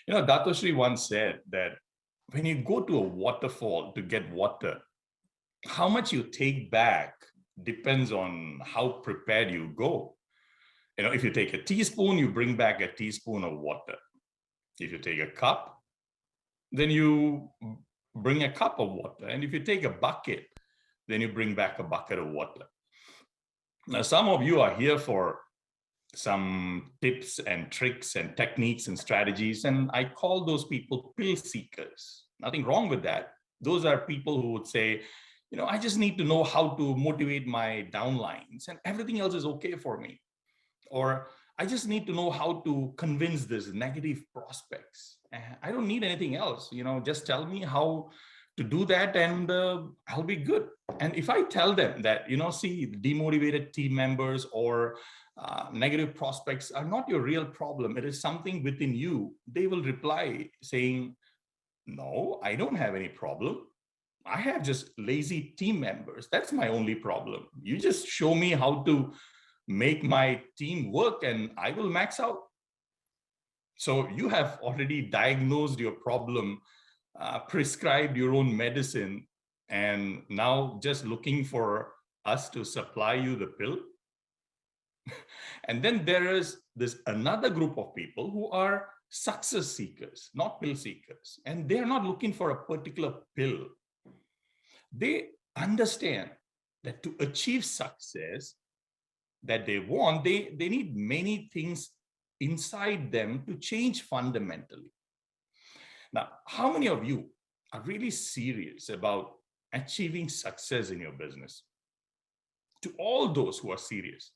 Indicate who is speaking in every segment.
Speaker 1: Datoshri once said that when you go to a waterfall to get water, how much you take back depends on how prepared you go. If you take a teaspoon, you bring back a teaspoon of water. If you take a cup, then you bring a cup of water. And if you take a bucket, then you bring back a bucket of water. Now, some of you are here for some tips and tricks and techniques and strategies, and I call those people pill seekers. Nothing wrong with that. Those are people who would say, I just need to know how to motivate my downlines and everything else is okay for me. Or I just need to know how to convince these negative prospects. I don't need anything else. Just tell me how to do that and I'll be good. And if I tell them that, see, demotivated team members or negative prospects are not your real problem, it is something within you, they will reply saying, no, I don't have any problem. I have just lazy team members. That's my only problem. You just show me how to make my team work and I will max out. So you have already diagnosed your problem, prescribed your own medicine, and now just looking for us to supply you the pill. And then there is this another group of people who are success seekers, not pill seekers. And they're not looking for a particular pill. They understand that to achieve success that they want, they need many things inside them to change fundamentally. Now, how many of you are really serious about achieving success in your business? To all those who are serious,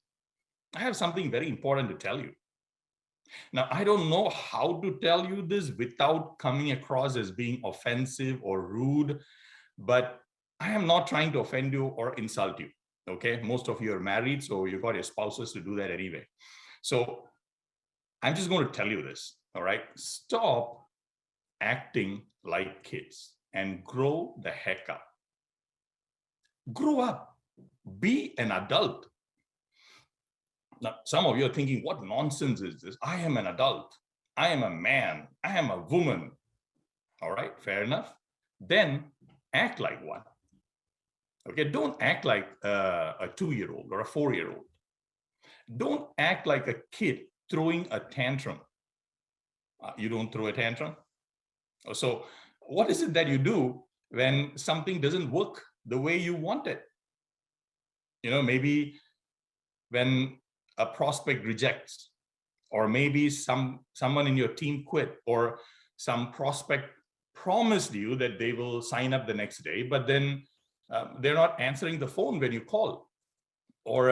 Speaker 1: I have something very important to tell you. Now, I don't know how to tell you this without coming across as being offensive or rude, but I am not trying to offend you or insult you. Okay, most of you are married, so you got your spouses to do that anyway. So I'm just going to tell you this. All right, stop acting like kids and grow the heck up. Grow up. Be an adult. Now, some of you are thinking, what nonsense is this? I am an adult. I am a man. I am a woman. All right, fair enough. Then act like one. Okay, don't act like a 2-year-old or a 4-year-old. Don't act like a kid throwing a tantrum. You don't throw a tantrum? So what is it that you do when something doesn't work the way you want it? Maybe when a prospect rejects, or maybe someone in your team quit, or some prospect promised you that they will sign up the next day, but then they're not answering the phone when you call, or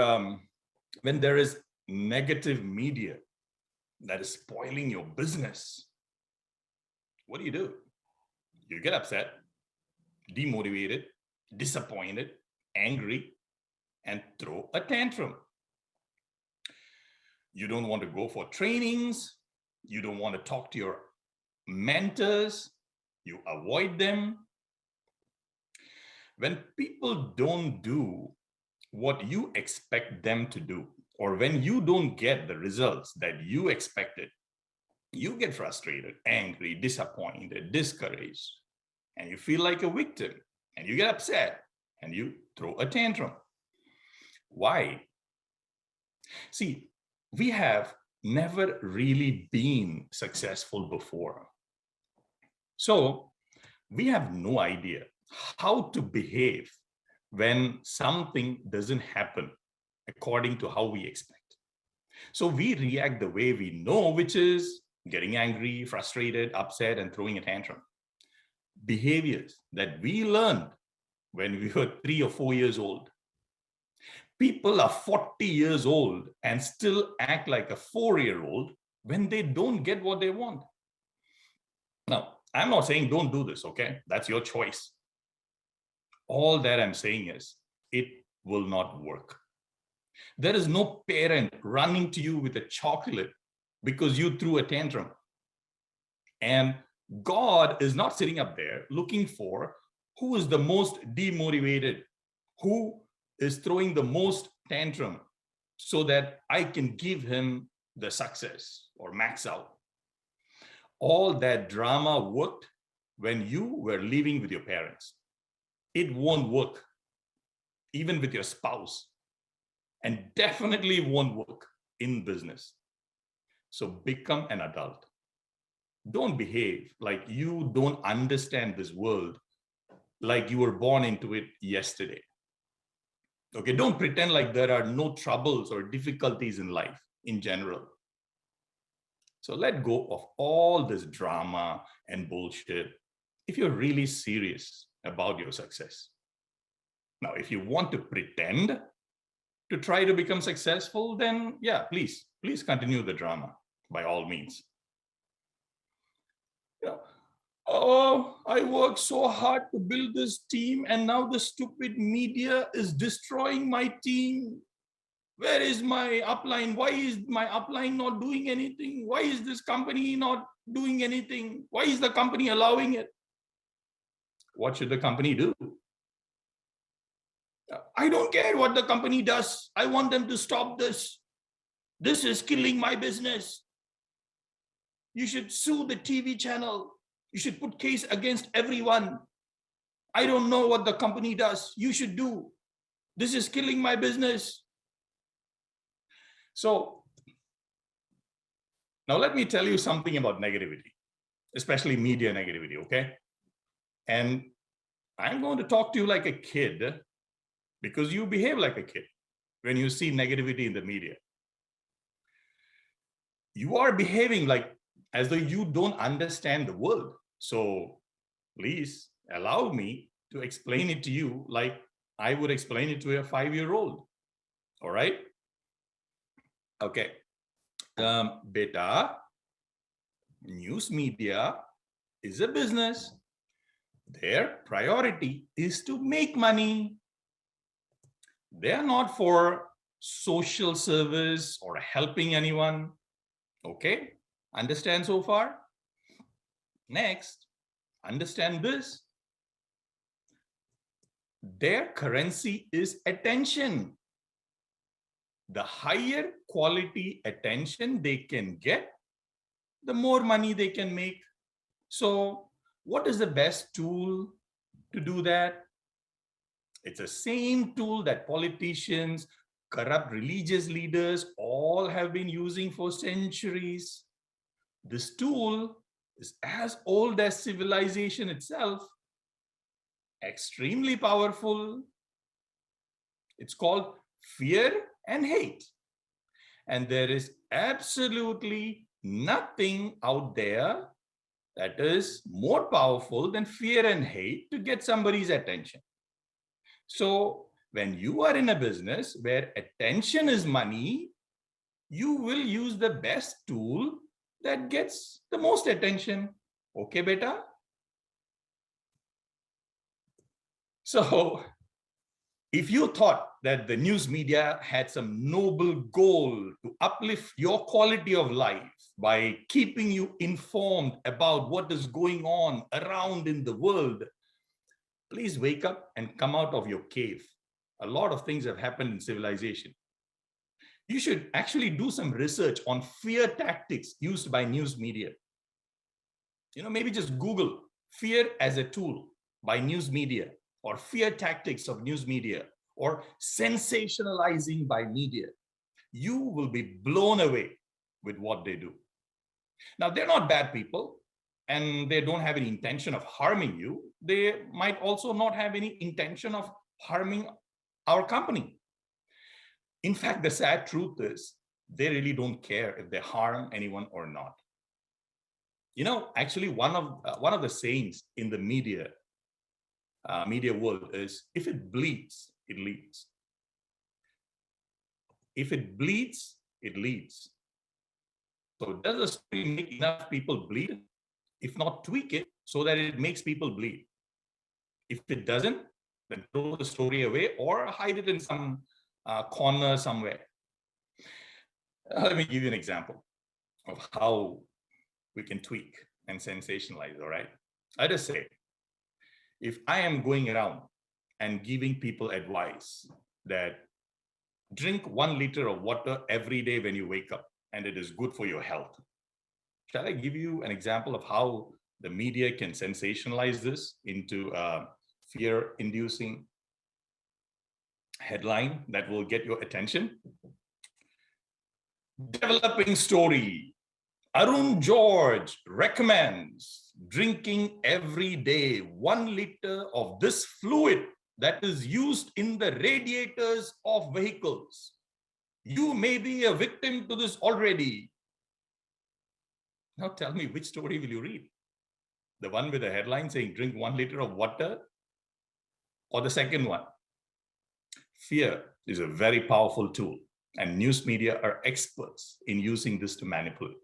Speaker 1: when there is negative media that is spoiling your business. What do? You get upset, demotivated, disappointed, angry, and throw a tantrum. You don't want to go for trainings. You don't want to talk to your mentors. You avoid them. When people don't do what you expect them to do, or when you don't get the results that you expected, you get frustrated, angry, disappointed, discouraged, and you feel like a victim, and you get upset, and you throw a tantrum. Why? See, we have never really been successful before. So we have no idea how to behave when something doesn't happen according to how we expect. So we react the way we know, which is getting angry, frustrated, upset, and throwing a tantrum. Behaviors that we learned when we were 3 or 4 years old. People are 40 years old and still act like a 4-year-old when they don't get what they want. Now, I'm not saying don't do this, okay? That's your choice. All that I'm saying is it will not work. There is no parent running to you with a chocolate because you threw a tantrum. And God is not sitting up there looking for who is the most demotivated, who is throwing the most tantrum so that I can give him the success or max out. all that drama worked when you were living with your parents. It won't work even with your spouse, and definitely won't work in business. So become an adult. Don't behave like you don't understand this world, like you were born into it yesterday. Okay, don't pretend like there are no troubles or difficulties in life in general. So let go of all this drama and bullshit if you're really serious about your success. Now, if you want to pretend to try to become successful, then yeah, please continue the drama by all means. Yeah. Oh, I worked so hard to build this team, and now the stupid media is destroying my team. Where is my upline? Why is my upline not doing anything? Why is this company not doing anything? Why is the company allowing it? What should the company do? I don't care what the company does. I want them to stop this. This is killing my business. You should sue the TV channel. You should put case against everyone. I don't know what the company does. You should do. This is killing my business. So now let me tell you something about negativity, especially media negativity, okay? And I'm going to talk to you like a kid because you behave like a kid when you see negativity in the media. You are behaving like as though you don't understand the world. So please allow me to explain it to you like I would explain it to a 5-year-old. All right? Okay. Beta, news media is a business. Their priority is to make money. They are not for social service or helping anyone. Okay? Understand so far? Next, understand this. Their currency is attention. The higher quality attention they can get, the more money they can make. So, what is the best tool to do that? It's the same tool that politicians, corrupt religious leaders all have been using for centuries. This tool is as old as civilization itself, extremely powerful. It's called fear and hate. And there is absolutely nothing out there that is more powerful than fear and hate to get somebody's attention. So when you are in a business where attention is money, you will use the best tool that gets the most attention. Okay, beta? So if you thought that the news media had some noble goal to uplift your quality of life by keeping you informed about what is going on around in the world, please wake up and come out of your cave. A lot of things have happened in civilization. You should actually do some research on fear tactics used by news media. Maybe just Google fear as a tool by news media, or fear tactics of news media, or sensationalizing by media. You will be blown away with what they do. Now, they're not bad people, and they don't have any intention of harming you. They might also not have any intention of harming our company. In fact, the sad truth is they really don't care if they harm anyone or not. Actually, one of the sayings in the media world is, if it bleeds, it leads. If it bleeds, it leads. So does the story make enough people bleed? If not, tweak it so that it makes people bleed. If it doesn't, then throw the story away or hide it in some corner somewhere. Let me give you an example of how we can tweak and sensationalize, all right? I just say, if I am going around and giving people advice that drink 1 liter of water every day when you wake up, and it is good for your health. Shall I give you an example of how the media can sensationalize this into a fear-inducing headline that will get your attention? Developing story. Arun George recommends drinking every day 1 liter of this fluid that is used in the radiators of vehicles. You may be a victim to this already. Now tell me, which story will you read? The one with the headline saying drink 1 liter of water, or the second one? Fear is a very powerful tool, and news media are experts in using this to manipulate.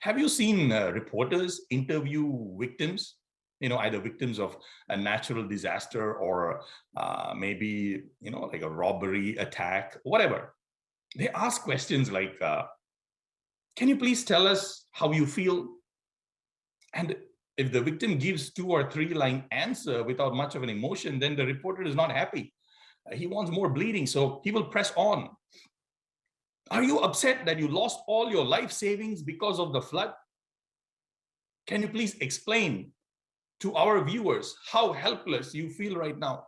Speaker 1: Have you seen reporters interview victims, either victims of a natural disaster or maybe, like a robbery, attack, whatever? They ask questions like, can you please tell us how you feel? And if the victim gives 2 or 3 line answer without much of an emotion, then the reporter is not happy. He wants more bleeding, so he will press on. Are you upset that you lost all your life savings because of the flood? Can you please explain to our viewers how helpless you feel right now?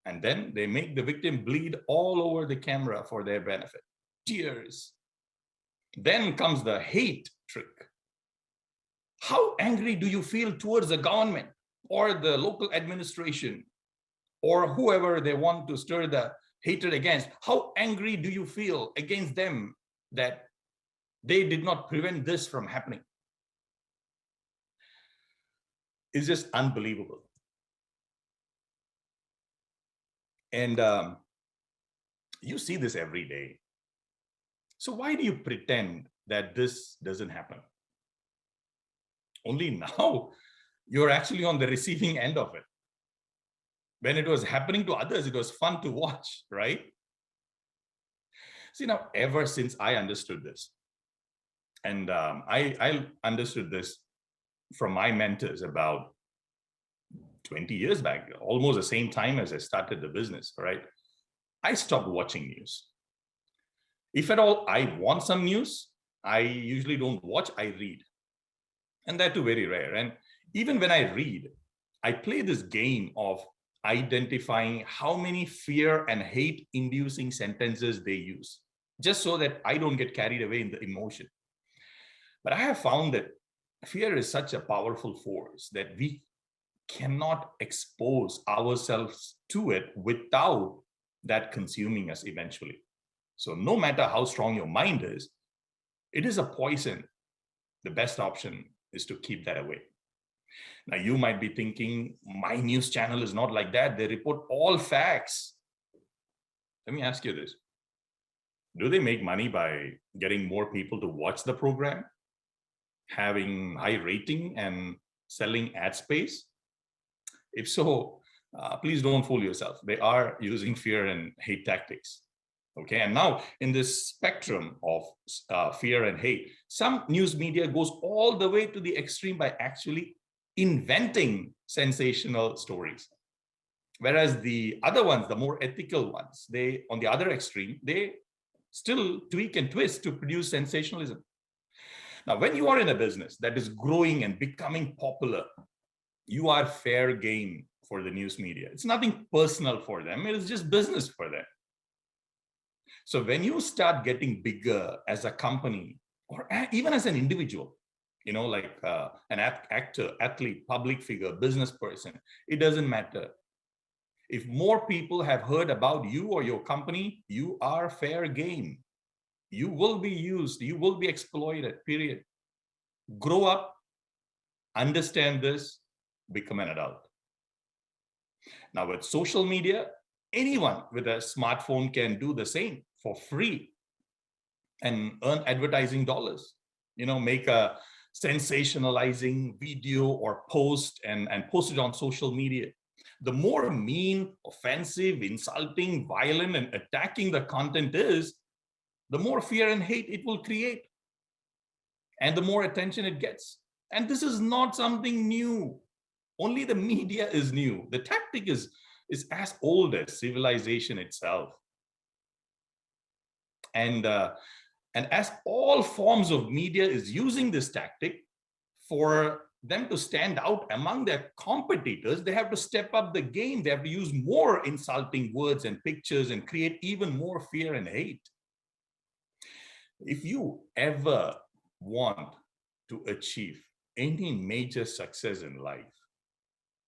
Speaker 1: And then they make the victim bleed all over the camera for their benefit. Tears. Then comes the hate trick. How angry do you feel towards the government or the local administration or whoever they want to stir the hatred against? How angry do you feel against them that they did not prevent this from happening? It's just unbelievable. And you see this every day. So why do you pretend that this doesn't happen? Only now you're actually on the receiving end of it. When it was happening to others, it was fun to watch, right? See, now, ever since I understood this, and I understood this from my mentors about 20 years back, almost the same time as I started the business, right? I stopped watching news. If at all I want some news, I usually don't watch, I read. And that too very rare. And even when I read, I play this game of identifying how many fear and hate inducing sentences they use, just so that I don't get carried away in the emotion. But I have found that fear is such a powerful force that we cannot expose ourselves to it without that consuming us eventually. So no matter how strong your mind is, it is a poison. The best option is to keep that away. Now, you might be thinking, my news channel is not like that. They report all facts. Let me ask you this. Do they make money by getting more people to watch the program, having high rating and selling ad space? If so, please don't fool yourself. They are using fear and hate tactics. Okay, and now in this spectrum of fear and hate, some news media goes all the way to the extreme by actually inventing sensational stories. Whereas the other ones, the more ethical ones, they, on the other extreme, they still tweak and twist to produce sensationalism. Now, when you are in a business that is growing and becoming popular, you are fair game for the news media. It's nothing personal for them. It is just business for them. So when you start getting bigger as a company or even as an individual, like an actor, athlete, public figure, business person, it doesn't matter. If more people have heard about you or your company, you are fair game. You will be used, you will be exploited, period. Grow up, understand this, become an adult. Now with social media, anyone with a smartphone can do the same for free and earn advertising dollars. Make a sensationalizing video or post and post it on social media. The more mean, offensive, insulting, violent, and attacking the content is, the more fear and hate it will create, and the more attention it gets. And this is not something new. Only the media is new. The tactic is as old as civilization itself. And And as all forms of media is using this tactic, for them to stand out among their competitors, they have to step up the game. They have to use more insulting words and pictures and create even more fear and hate. If you ever want to achieve any major success in life,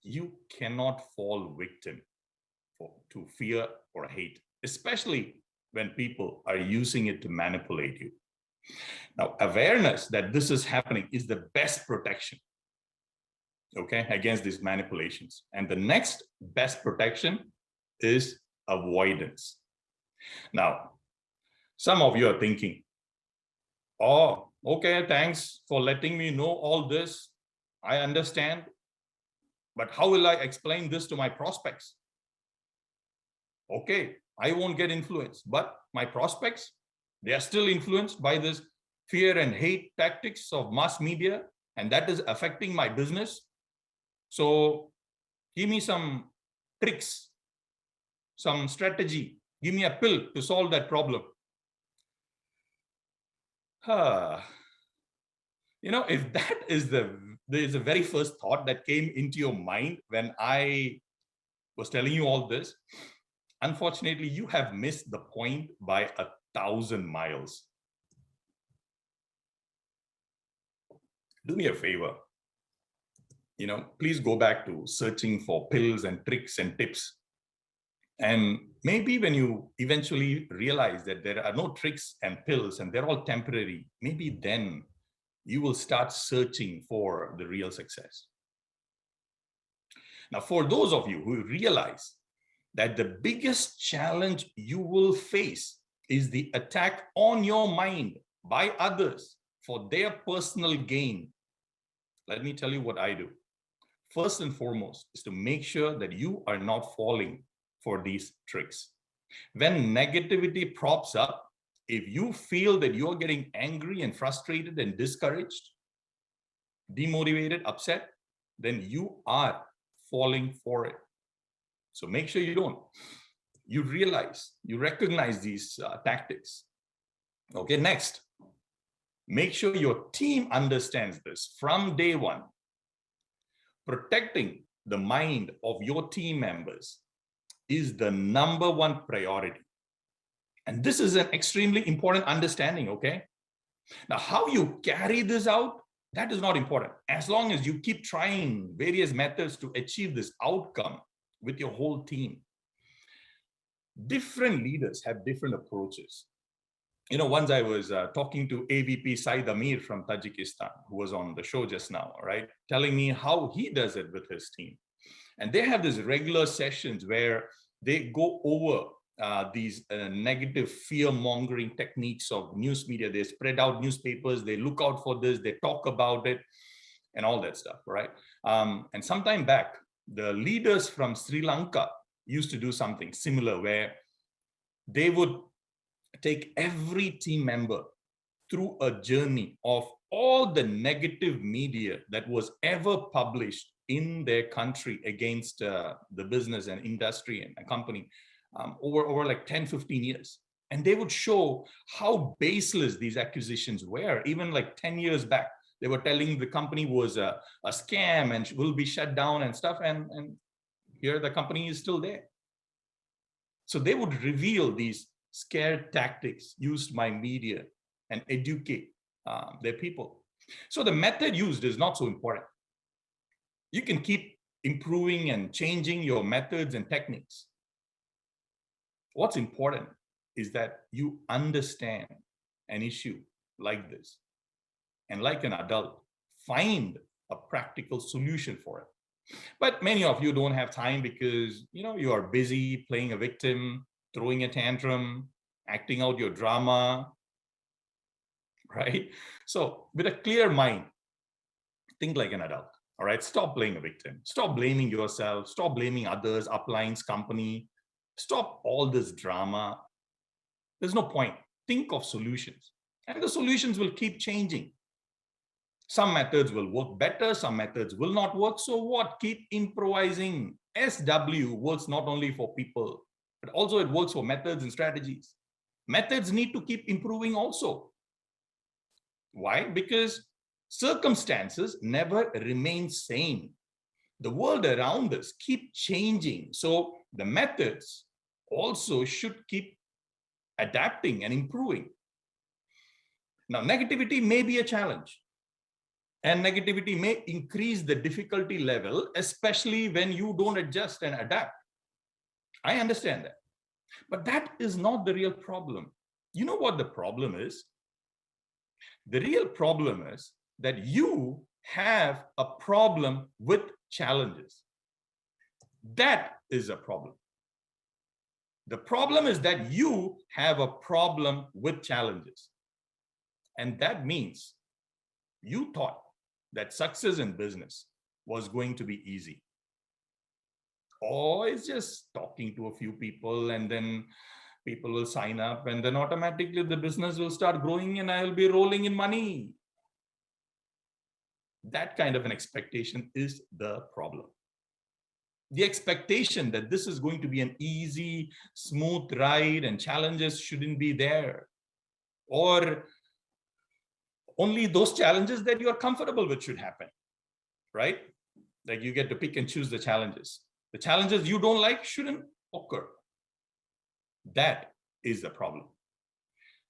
Speaker 1: you cannot fall victim to fear or hate, especially when people are using it to manipulate you. Now, awareness that this is happening is the best protection, okay, against these manipulations. And the next best protection is avoidance. Now, some of you are thinking, oh, okay, thanks for letting me know all this. I understand. But how will I explain this to my prospects? Okay, I won't get influenced, but my prospects, they are still influenced by this fear and hate tactics of mass media, and that is affecting my business. So give me some tricks, some strategy, give me a pill to solve that problem. If that is the very first thought that came into your mind when I was telling you all this, unfortunately, you have missed the point by 1,000 miles. Do me a favor. Please go back to searching for pills and tricks and tips. And maybe when you eventually realize that there are no tricks and pills and they're all temporary, maybe then you will start searching for the real success. Now, for those of you who realize that the biggest challenge you will face is the attack on your mind by others for their personal gain, let me tell you what I do. First and foremost is to make sure that you are not falling for these tricks. When negativity props up, if you feel that you're getting angry and frustrated and discouraged, demotivated, upset, then you are falling for it. So make sure you don't. You recognize these tactics. Okay, next, make sure your team understands this from day one. Protecting the mind of your team members is the number one priority. And this is an extremely important understanding, okay? Now, how you carry this out, that is not important. As long as you keep trying various methods to achieve this outcome with your whole team. Different leaders have different approaches. Once I was talking to AVP Said Amir from Tajikistan, who was on the show just now, right? Telling me how he does it with his team. And they have these regular sessions where they go over these negative fear-mongering techniques of news media. They spread out newspapers, they look out for this, they talk about it, and all that stuff, right? And sometime back, the leaders from Sri Lanka used to do something similar where they would take every team member through a journey of all the negative media that was ever published in their country against the business and industry and a company over like 10, 15 years. And they would show how baseless these accusations were. Even like 10 years back, they were telling the company was a scam and will be shut down and stuff. And here the company is still there. So they would reveal these scare tactics used by media and educate their people. So the method used is not so important. You can keep improving and changing your methods and techniques. What's important is that you understand an issue like this, and like an adult, find a practical solution for it. But many of you don't have time because you are busy playing a victim, throwing a tantrum, acting out your drama, right? So with a clear mind, think like an adult. All right, stop playing a victim. Stop blaming yourself. Stop blaming others, uplines, company. Stop all this drama. There's no point. Think of solutions. And the solutions will keep changing. Some methods will work better. Some methods will not work. So what? Keep improvising. SW works not only for people, but also it works for methods and strategies. Methods need to keep improving also. Why? Because circumstances never remain same. The world around us keep changing. So the methods also should keep adapting and improving. Now, negativity may be a challenge, and negativity may increase the difficulty level, especially when you don't adjust and adapt. I understand that. But that is not the real problem. You know what the problem is? The real problem is that you have a problem with challenges. That is a problem. The problem is that you have a problem with challenges. And that means you thought that success in business was going to be easy. Or it's just talking to a few people and then people will sign up and then automatically the business will start growing and I'll be rolling in money. That kind of an expectation is the problem. The expectation that this is going to be an easy, smooth ride and challenges shouldn't be there. Or only those challenges that you are comfortable with should happen, right? Like you get to pick and choose the challenges. The challenges you don't like shouldn't occur. That is the problem.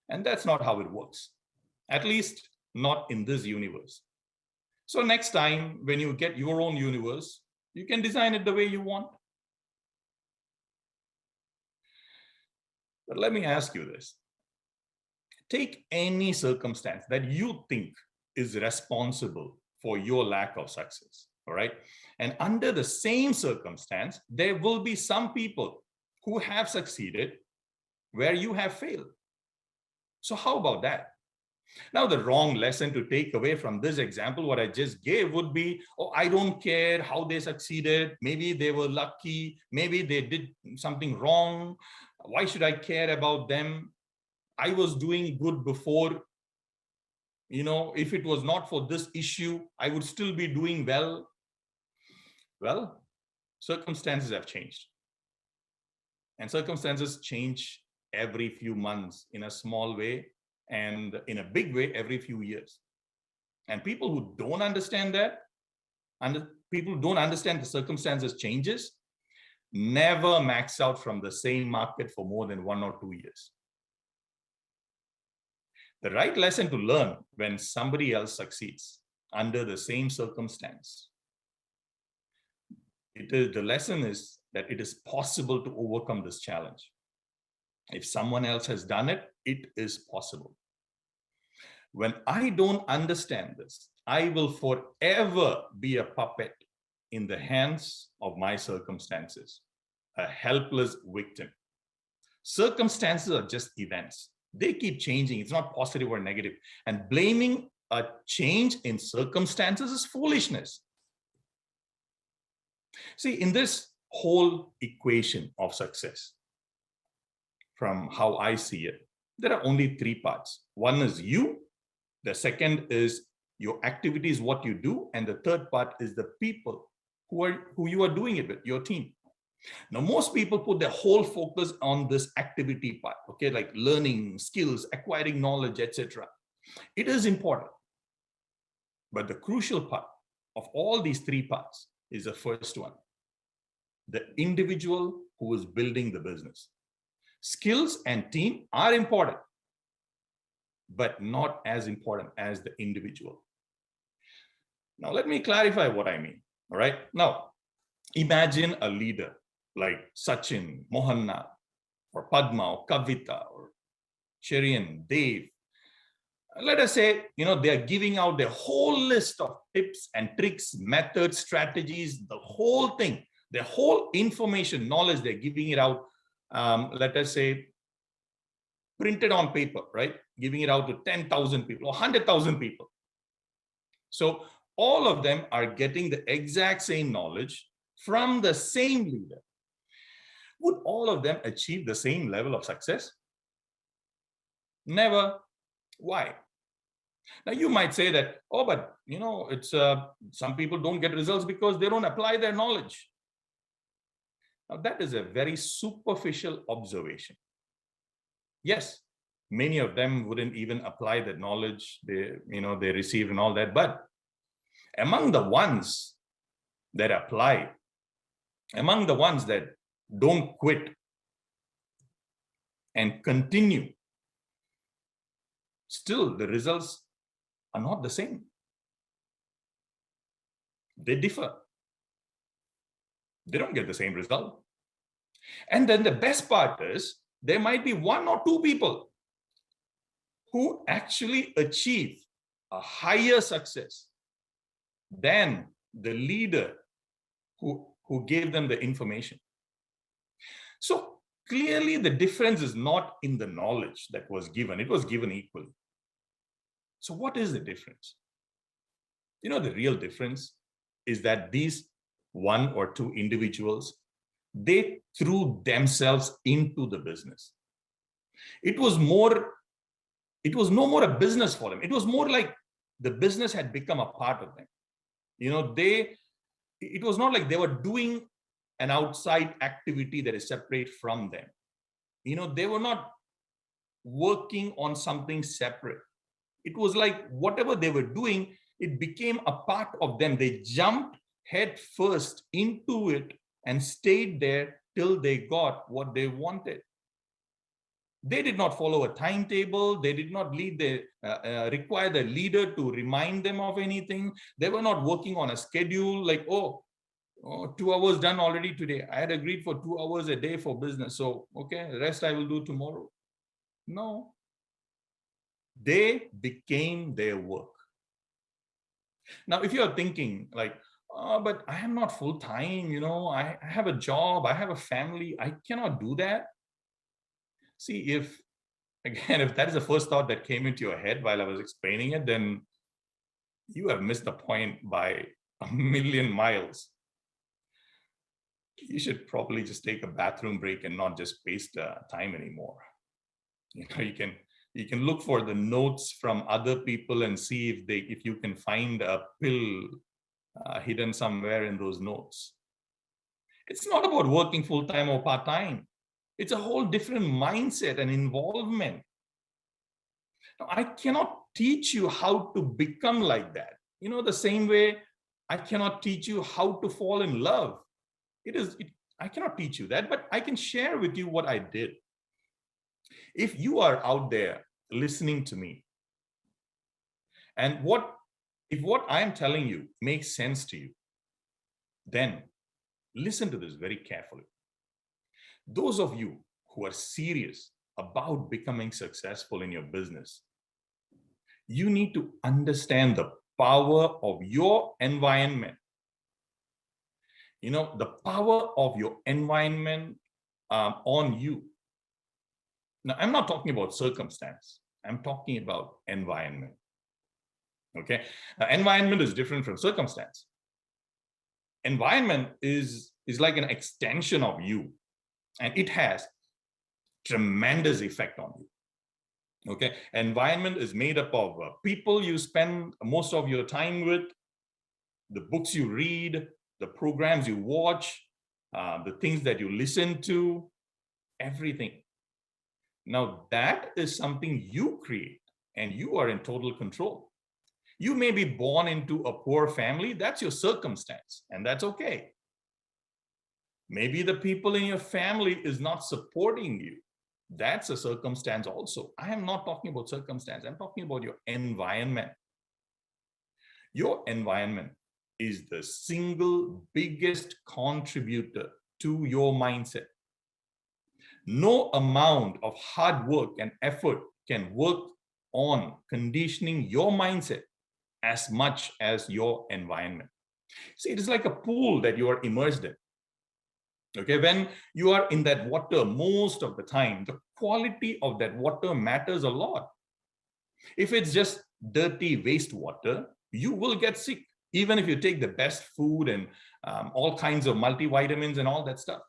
Speaker 1: And that's not how it works. At least not in this universe. So next time when you get your own universe, you can design it the way you want. But let me ask you this. Take any circumstance that you think is responsible for your lack of success, all right? And under the same circumstance, there will be some people who have succeeded where you have failed. So how about that? Now, the wrong lesson to take away from this example, what I just gave would be, oh, I don't care how they succeeded. Maybe they were lucky. Maybe they did something wrong. Why should I care about them? I was doing good before. You know, if it was not for this issue, I would still be doing well. Well, circumstances have changed. And circumstances change every few months in a small way and in a big way every few years. And people who don't understand that, and people who don't understand the circumstances changes, never max out from the same market for more than 1 or 2 years. The right lesson to learn when somebody else succeeds under the same circumstance, the lesson is that it is possible to overcome this challenge. If someone else has done it, it is possible. When I don't understand this, I will forever be a puppet in the hands of my circumstances, a helpless victim. Circumstances are just events. They keep changing. It's not positive or negative. And blaming a change in circumstances is foolishness. See, in this whole equation of success, from how I see it, there are only 3 parts. One is you. The second is your activities, what you do. And the third part is the people who you are doing it with, your team. Now, most people put their whole focus on this activity part, okay, like learning, skills, acquiring knowledge, etc. It is important. But the crucial part of all these 3 parts is the first one, the individual who is building the business. Skills and team are important, but not as important as the individual. Now, let me clarify what I mean, all right? Now, imagine a leader like Sachin, Mohanna, or Padma, or Kavita, or Sherian, Dave. Let us say, they are giving out their whole list of tips and tricks, methods, strategies, the whole thing, their whole information, knowledge, they're giving it out, let us say, printed on paper, right? Giving it out to 10,000 people or 100,000 people. So all of them are getting the exact same knowledge from the same leader. Would all of them achieve the same level of success? Never. Why? Now you might say that, oh, but it's some people don't get results because they don't apply their knowledge. Now that is a very superficial observation. Yes, Many of them wouldn't even apply that knowledge they received and all that. But among the ones that apply, among the ones that don't quit and continue, still the results are not the same. They differ. They don't get the same result. And then the best part is there might be one or two people who actually achieve a higher success than the leader who gave them the information. So clearly the difference is not in the knowledge that was given. It was given equally. So what is the difference? The real difference is that these one or two individuals, they threw themselves into the business. It was no more a business for them. It was more like the business had become a part of them. It was not like they were doing an outside activity that is separate from them. They were not working on something separate. It was like whatever they were doing, it became a part of them. They jumped head first into it and stayed there till they got what they wanted. They did not follow a timetable. They did not require the leader to remind them of anything. They were not working on a schedule like, 2 hours done already today. I had agreed for 2 hours a day for business. So, okay, the rest I will do tomorrow. No. They became their work. Now, if you're thinking like, but I am not full-time, I have a job, I have a family, I cannot do that. See, if that is the first thought that came into your head while I was explaining it, then you have missed the point by a million miles. You should probably just take a bathroom break and not just waste time anymore. You can look for the notes from other people and see if you can find a pill hidden somewhere in those notes. It's not about working full-time or part-time. It's a whole different mindset and involvement. Now, I cannot teach you how to become like that. The same way I cannot teach you how to fall in love. I cannot teach you that, but I can share with you what I did. If you are out there listening to me, and if what I am telling you makes sense to you, then listen to this very carefully. Those of you who are serious about becoming successful in your business, you need to understand the power of your environment. The power of your environment on you. Now, I'm not talking about circumstance. I'm talking about environment. Okay? Now, environment is different from circumstance. Environment is like an extension of you, and it has tremendous effect on you. Okay? Environment is made up of people you spend most of your time with, the books you read, the programs you watch, the things that you listen to, everything. Now, that is something you create, and you are in total control. You may be born into a poor family. That's your circumstance, and that's okay. Maybe the people in your family is not supporting you. That's a circumstance also. I am not talking about circumstance. I'm talking about your environment. Your environment is the single biggest contributor to your mindset. No amount of hard work and effort can work on conditioning your mindset as much as your environment. See, it is like a pool that you are immersed in. Okay, when you are in that water most of the time, the quality of that water matters a lot. If it's just dirty wastewater, you will get sick, even if you take the best food and all kinds of multivitamins and all that stuff.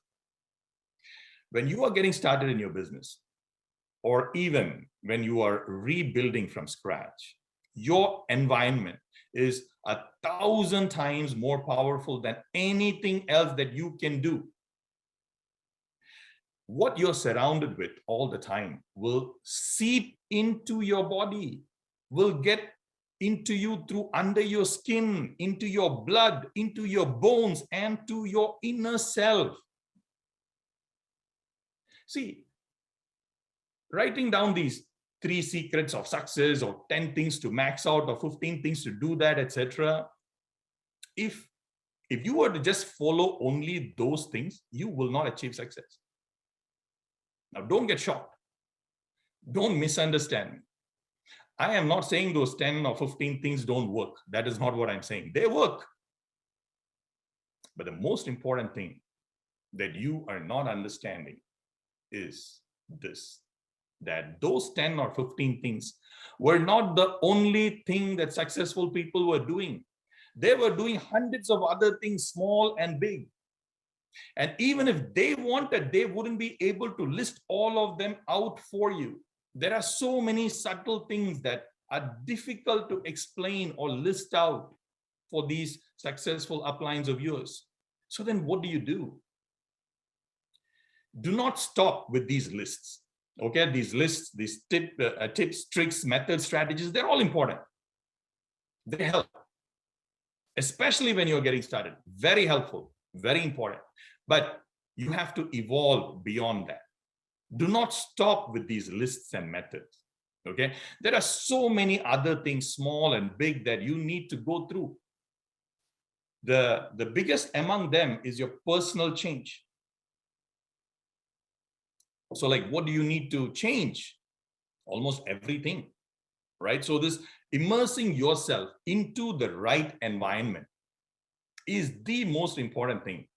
Speaker 1: When you are getting started in your business, or even when you are rebuilding from scratch, your environment is 1,000 times more powerful than anything else that you can do. what you're surrounded with all the time will seep into your body, will get into you through under your skin, into your blood, into your bones, and to your inner self. See, writing down these 3 secrets of success or 10 things to max out or 15 things to do that, etc. If you were to just follow only those things, you will not achieve success. Now, don't get shocked. Don't misunderstand me. I am not saying those 10 or 15 things don't work. That is not what I'm saying. They work. But the most important thing that you are not understanding is this, that those 10 or 15 things were not the only thing that successful people were doing. They were doing hundreds of other things, small and big. And even if they wanted, they wouldn't be able to list all of them out for you. There are so many subtle things that are difficult to explain or list out for these successful uplines of yours. So then what do? Do not stop with these lists. Okay, these lists, these tips, tricks, methods, strategies, they're all important. They help, especially when you're getting started. Very helpful, very important. But you have to evolve beyond that. Do not stop with these lists and methods. Okay, there are so many other things, small and big, that you need to go through. The biggest among them is your personal change. So like, what do you need to change? Almost everything, right? So this immersing yourself into the right environment is the most important thing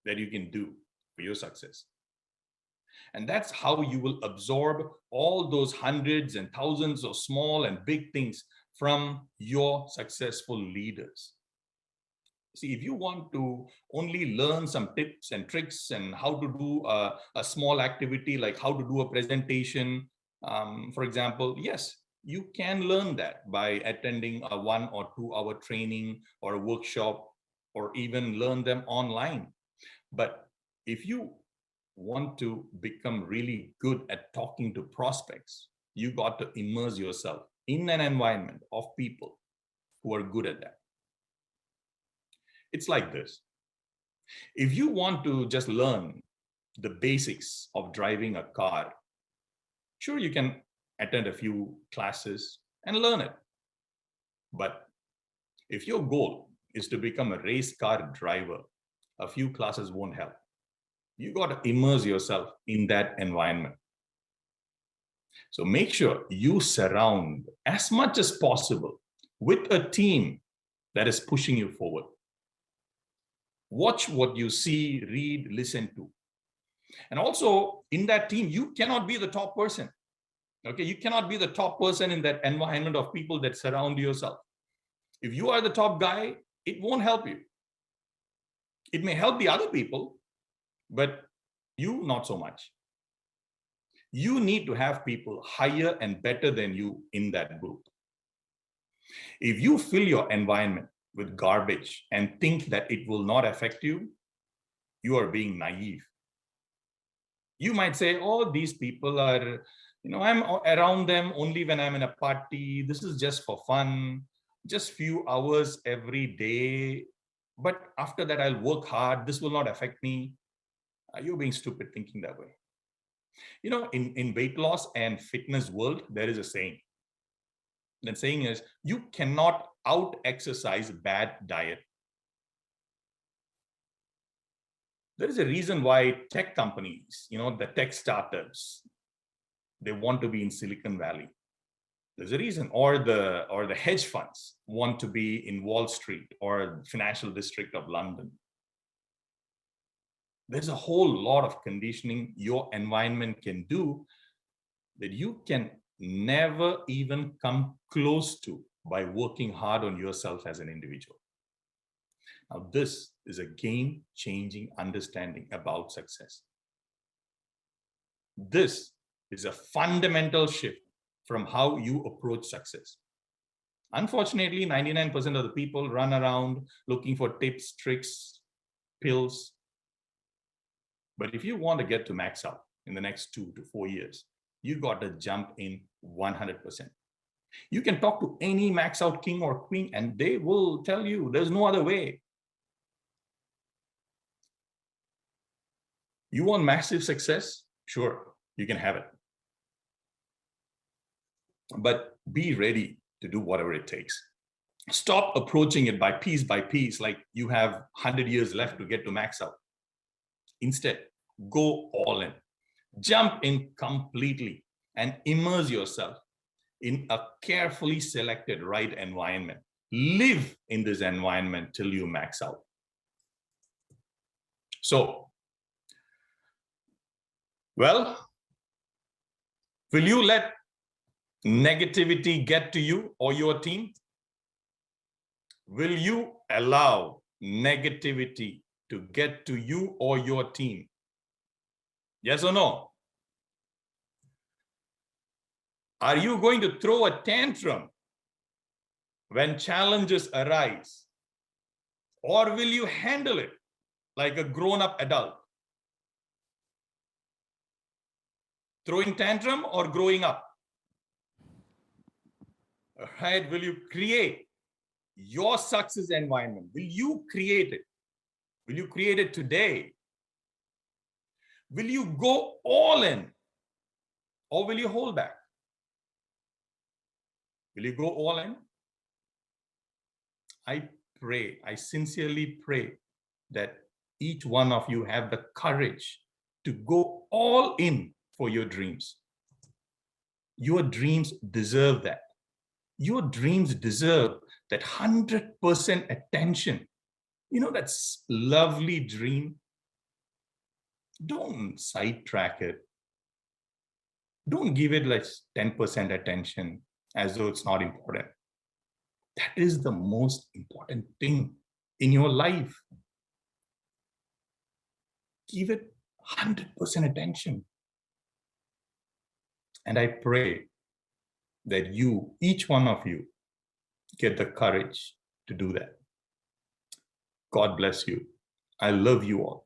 Speaker 1: that you can do for your success. And that's how you will absorb all those hundreds and thousands of small and big things from your successful leaders. See, if you want to only learn some tips and tricks and how to do a small activity, like how to do a presentation, for example, yes, you can learn that by attending a 1 or 2 hour training or a workshop, or even learn them online. But if you want to become really good at talking to prospects, you got to immerse yourself in an environment of people who are good at that. It's like this. If you want to just learn the basics of driving a car, sure, you can attend a few classes and learn it. But if your goal is to become a race car driver, a few classes won't help. You got to immerse yourself in that environment. So make sure you surround as much as possible with a team that is pushing you forward. Watch what you see, read, listen to. And also in that team, you cannot be the top person. Okay, you cannot be the top person in that environment of people that surround yourself. If you are the top guy, it won't help you. It may help the other people, but you not so much. You need to have people higher and better than you in that group. If you fill your environment with garbage and think that it will not affect you, you are being naive. You might say, oh, these people are, I'm around them only when I'm in a party. This is just for fun, just few hours every day. But after that, I'll work hard. This will not affect me. You're being stupid thinking that way. In weight loss and fitness world, there is a saying. That saying is, you cannot out-exercise bad diet. There is a reason why tech companies, the tech startups, they want to be in Silicon Valley. There's a reason. Or the hedge funds want to be in Wall Street or financial district of London. There's a whole lot of conditioning your environment can do that you can never even come close to by working hard on yourself as an individual. Now, this is a game-changing understanding about success. This is a fundamental shift from how you approach success. Unfortunately, 99% of the people run around looking for tips, tricks, pills. But if you want to get to max out, in the next 2 to 4 years, you got to jump in 100%. You can talk to any max out king or queen and they will tell you there's no other way. You want massive success? Sure, you can have it. But be ready to do whatever it takes. Stop approaching it by piece, like you have 100 years left to get to max out. Instead, go all in. Jump in completely and immerse yourself in a carefully selected right environment. Live in this environment till you max out. So, well, will you let negativity get to you or your team? Will you allow negativity to get to you or your team? Yes or no? Are you going to throw a tantrum when challenges arise? Or will you handle it like a grown-up adult? Throwing tantrum or growing up? All right, will you create your success environment? Will you create it? Will you create it today? Will you go all in or will you hold back? Will you go all in? I pray, I sincerely pray that each one of you have the courage to go all in for your dreams. Your dreams deserve that. Your dreams deserve that 100% attention. You know, that's lovely dream. Don't sidetrack it. Don't give it like 10% attention as though it's not important. That is the most important thing in your life. Give it 100% attention. And I pray that you, each one of you, get the courage to do that. God bless you. I love you all.